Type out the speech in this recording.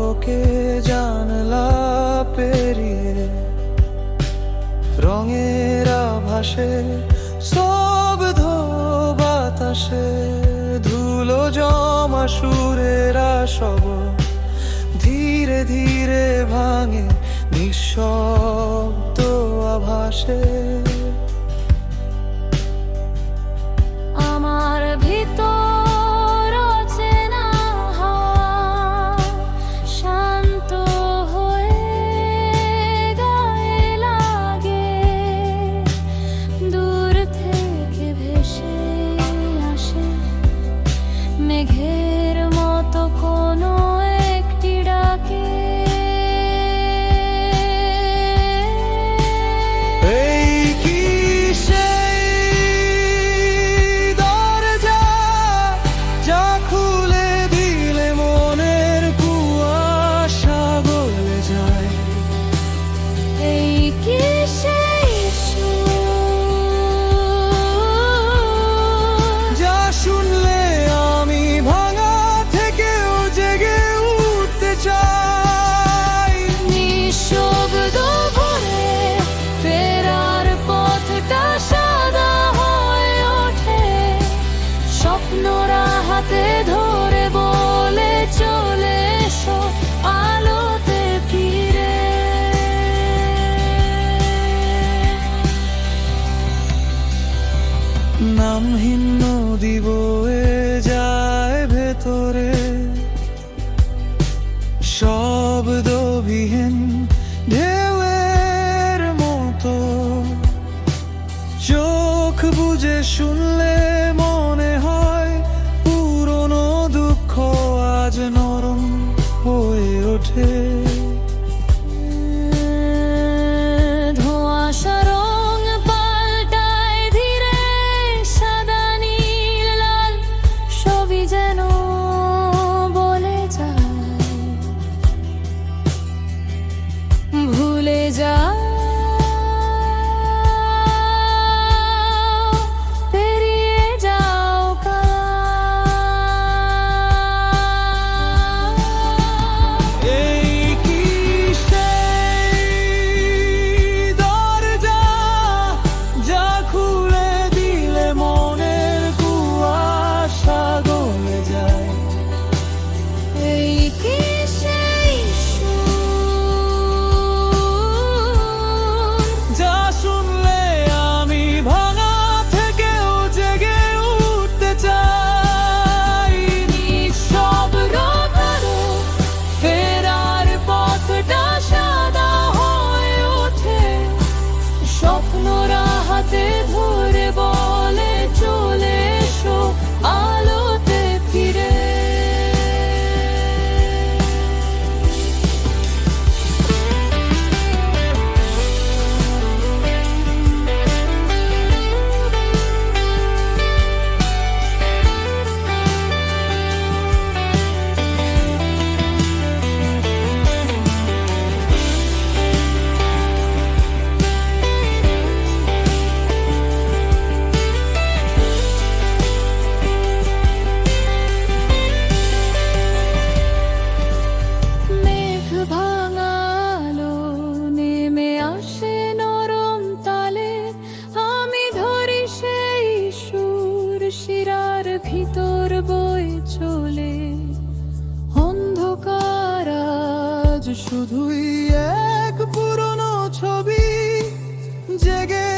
আলোকে জানলা পেরিয়ে রঙের আভাসে স্তব্ধ বাতাসে ধুলো জমা সুরেরা সব ধীরে ধীরে ভাঙে নিঃশব্দ আভাসে। আমার ভিতর অচেনা হাওয়া শান্ত হয়ে গায়ে লাগে, দূর থেকে ভেসে আসে মেঘের মতো কোনো একটি ডাকে। স্বপ্নরা হাতে ধরে বলে চলে এসো আলোতে ফিরে। নামহীন নদী বয়ে যায় ভেতরে শব্দবিহীন ঢেউয়ের মতো, চোখ বুজে শুনলে মনে হয় পুরনো দুঃখ আজ নরম হয়ে ওঠে। ধোঁয়াশা রং পাল্টায় ধীরে, সাদা নীল লাল সবই যেন বলে যায় ভুলে যায়। স্বপ্নরা হাতে ধরে বলে চলে এসো আলোতে ফিরে। শিরার ভিতর বয়ে চলে অন্ধকার আজ শুধুই এক পুরনো ছবি জেগে